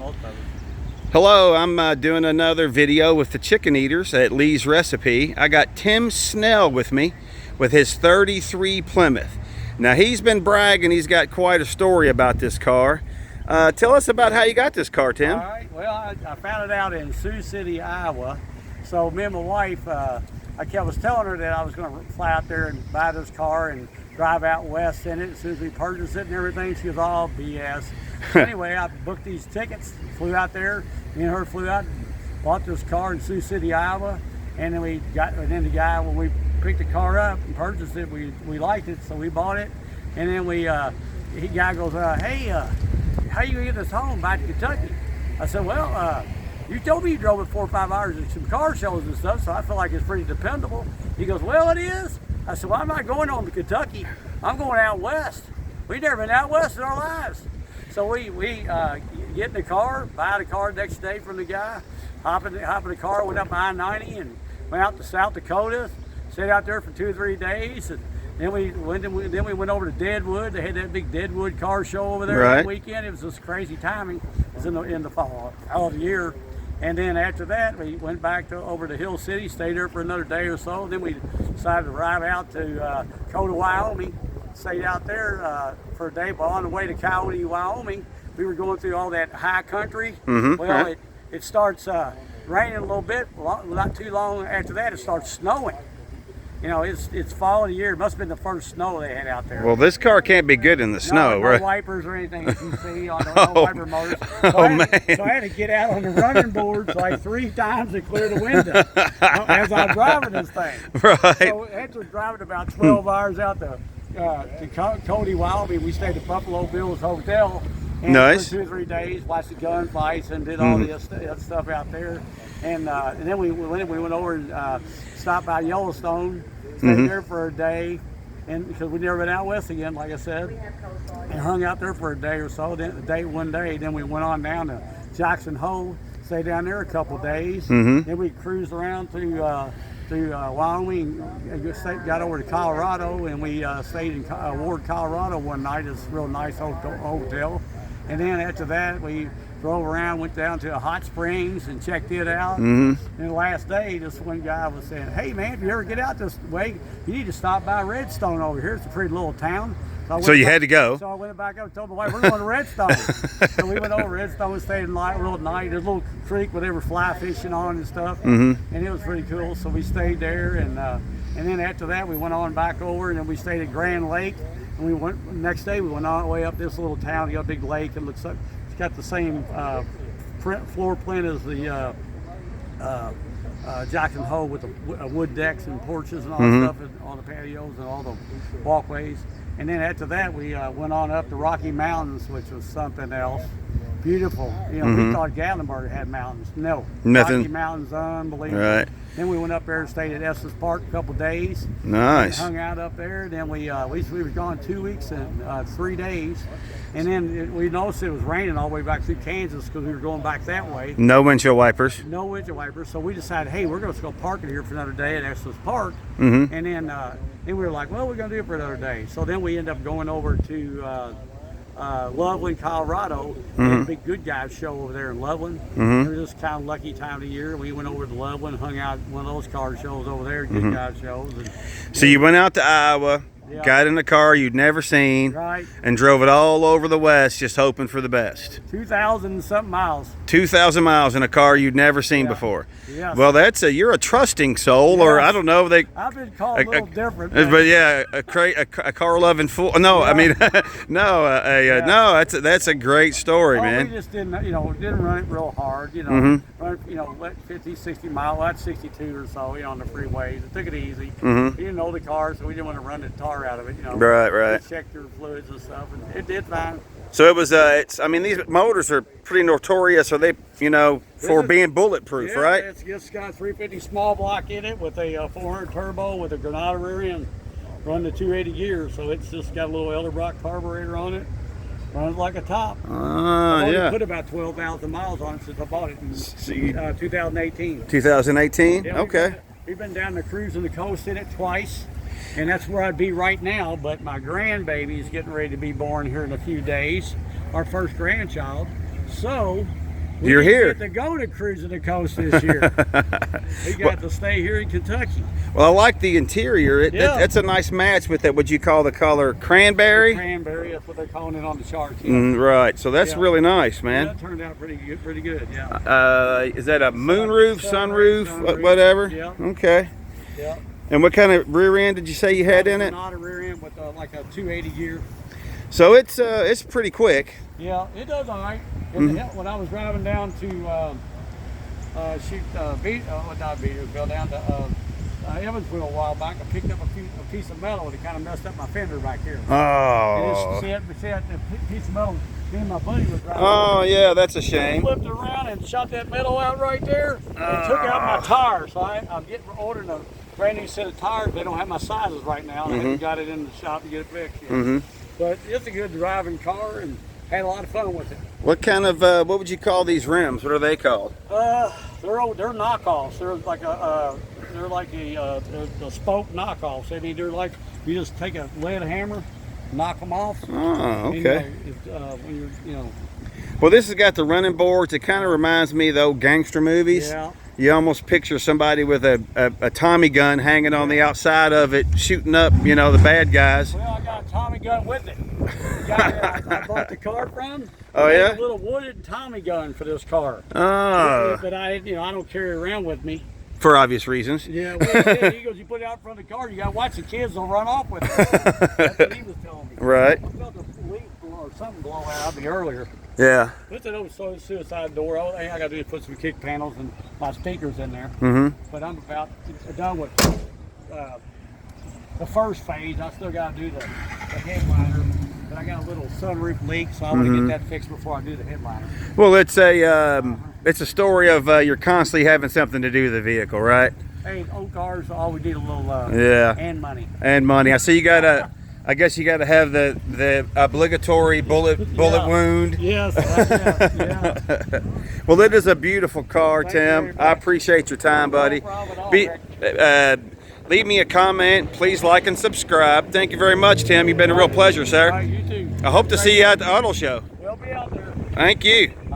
both of us. Hello, I'm doing another video with the chicken eaters at Lee's Recipe. I got Tim Schnel with me with his 33 Plymouth. Now he's been bragging he's got quite a story about this car. Tell us about how you got this car, Tim. All right, well, I found it out in Sioux City, Iowa. So me and my wife, I was telling her that I was going to fly out there and buy this car and drive out west in it as soon as we purchased it and everything. She was all BS. Anyway, I booked these tickets, flew out there. Me and her flew out and bought this car in Sioux City, Iowa. And then the guy, when we picked the car up and purchased it, we liked it, so we bought it. And then the guy goes, hey, how you gonna get this home back to Kentucky? I said, well, you told me you drove it 4 or 5 hours at some car shows and stuff, so I feel like it's pretty dependable. He goes, well, it is. I said, well, I'm not going home to Kentucky. I'm going out west. We've never been out west in our lives. So we get in the car, buy the car the next day from the guy, hop in the car, went up I-90 and went out to South Dakota, stayed out there for 2 or 3 days, and then we went over to Deadwood. They had that big Deadwood car show over there that weekend. It was just crazy timing. It was in the fall of the year. And then after that, we went back over to Hill City, stayed there for another day or so. Then we decided to ride out to Coyote, Wyoming. Stayed out there for a day, but on the way to Coyote, Wyoming, we were going through all that high country. Well, it starts raining a little bit. Not too long after that, it starts snowing. You know, it's fall of the year. It must have been the first snow they had out there. Well, this car can't be good in the snow, no right? No wipers or anything that you see on the wiper motors. So I had to get out on the running boards like 3 times to clear the window as I'm driving this thing. Right. So after driving about 12 hours out to Coyote, Wyoming, we stayed at Buffalo Bill's Hotel. And nice. For 2 or 3 days, watched the gunfights and did all this stuff out there. And then we went over and stopped by Yellowstone, stayed there for a day, and because we'd never been out west again, like I said, and hung out there for a day or so. One day, then we went on down to Jackson Hole, stayed down there a couple days. Then we cruised around through Wyoming, and got over to Colorado, and we stayed in Ward, Colorado one night. It's a real nice hotel. And then after that, we drove around, went down to Hot Springs and checked it out. And the last day, this one guy was saying, hey man, if you ever get out this way, you need to stop by Redstone over here. It's a pretty little town. So you had to go. So I went back up and told my wife, we're going to Redstone. So we went over to Redstone and stayed in real night. There's a little creek where they were fly fishing on and stuff. And it was pretty cool. So we stayed there, and then after that, we went on back over, and then we stayed at Grand Lake. And we went next day. We went all the way up this little town. You got a big lake. It looks like it's got the same floor plan as the Jackson Hole with the wood decks and porches and all that stuff on the patios and all the walkways. And then after that, we went on up the Rocky Mountains, which was something else. Beautiful. You know, we thought Gatlinburg had mountains. No, nothing. Rocky Mountains, unbelievable. Right. Then we went up there and stayed at Estes Park a couple days. Nice. Hung out up there. Then we were gone 2 weeks and 3 days. And then we noticed it was raining all the way back through Kansas because we were going back that way. No windshield wipers. No windshield wipers. So we decided, hey, we're going to go park it here for another day at Estes Park. And then we were like, well, we're going to do it for another day. So then we ended up going over to Loveland, Colorado. We had a big Good Guys show over there in Loveland. It was just kind of lucky time of the year. We went over to Loveland, hung out at one of those car shows over there, Good Guys shows. And, so you went out to Iowa, got in a car you'd never seen, and drove it all over the West, just hoping for the best. 2,000 something miles. 2,000 miles in a car you'd never seen before. Yes. Well, you're a trusting soul, or I don't know. I've been called a little different. But yeah, a car loving fool. No, I mean, no, that's a great story, man. We just didn't run it real hard, run, 50, 60 miles, that's 62 or so, on the freeways. It took it easy. We didn't know the car, so we didn't want to run the tar out of it, Right. We checked your fluids and stuff, and it did fine. So it was, I mean, these motors are pretty notorious. Are they, for being bulletproof, right? It's just got a 350 small block in it with a 400 turbo with a Granada rear end, run the 280 gears. So it's just got a little Elderbrock carburetor on it. Runs like a top. I put about 12,000 miles on it since I bought it in 2018. 2018? Yeah, okay. We've been down the cruise on the coast in it twice. And that's where I'd be right now, but my grandbaby is getting ready to be born here in a few days, our first grandchild. So You're here. Get to go to Cruising the Coast this year. He got to stay here in Kentucky. Well, I like the interior. Yeah. That's a nice match with that. What you call the color cranberry? Cranberry, that's what they're calling it on the charts. Yeah. Right. So that's really nice, man. Yeah, that turned out pretty good. Yeah. Is that a moonroof, sunroof, whatever? Yeah. Okay. Yeah. And what kind of rear end did you say you had in it? Not a rear end with like a 280 gear. So it's pretty quick. Yeah, it does all right. When I was driving down to not Beatersville, down to Evansville a while back, I picked up a piece of metal and it kind of messed up my fender back here. Oh. See that piece of metal me and my buddy was driving. Oh yeah, that's a shame. Flipped around and shot that metal out right there and took out my tires. So I'm ordering a brand new set of tires. They don't have my sizes right now. I haven't got it in the shop to get it fixed yet. But it's a good driving car and had a lot of fun with it. What kind of what would you call these rims? What are they called? They're knockoffs. They're like the spoke knockoffs. I mean, they're like you just take a lead hammer, knock them off. Oh, okay. And, when you're. Well, this has got the running boards. It kind of reminds me of the old gangster movies. Yeah. You almost picture somebody with a Tommy gun hanging on the outside of it, shooting up, the bad guys. Well, I got a Tommy gun with it. The guy I bought the car from. Oh yeah. A little wooded Tommy gun for this car. Oh. But I don't carry it around with me. For obvious reasons. Yeah. Well, he goes, you put it out in front of the car, you got to watch the kids. They'll run off with it. That's what he was telling me. Right. I felt a leak or something blow out of me earlier. Yeah. It's an old suicide door. All I got to do is put some kick panels and my speakers in there. But I'm about done with the first phase. I still got to do the headliner. But I got a little sunroof leak, so I want to get that fixed before I do the headliner. Well, it's a story of you're constantly having something to do with the vehicle, right? Hey, old cars, all we need a little and money. And money. I see you got to. I guess you got to have the obligatory bullet wound. Yes. Yeah. Well, it is a beautiful car, Tim. I appreciate your time, buddy. No problem at all, Leave me a comment. Please like and subscribe. Thank you very much, Tim. You've been a real pleasure, sir. All right, you too. I hope to see you at the auto show. We'll be out there. Thank you.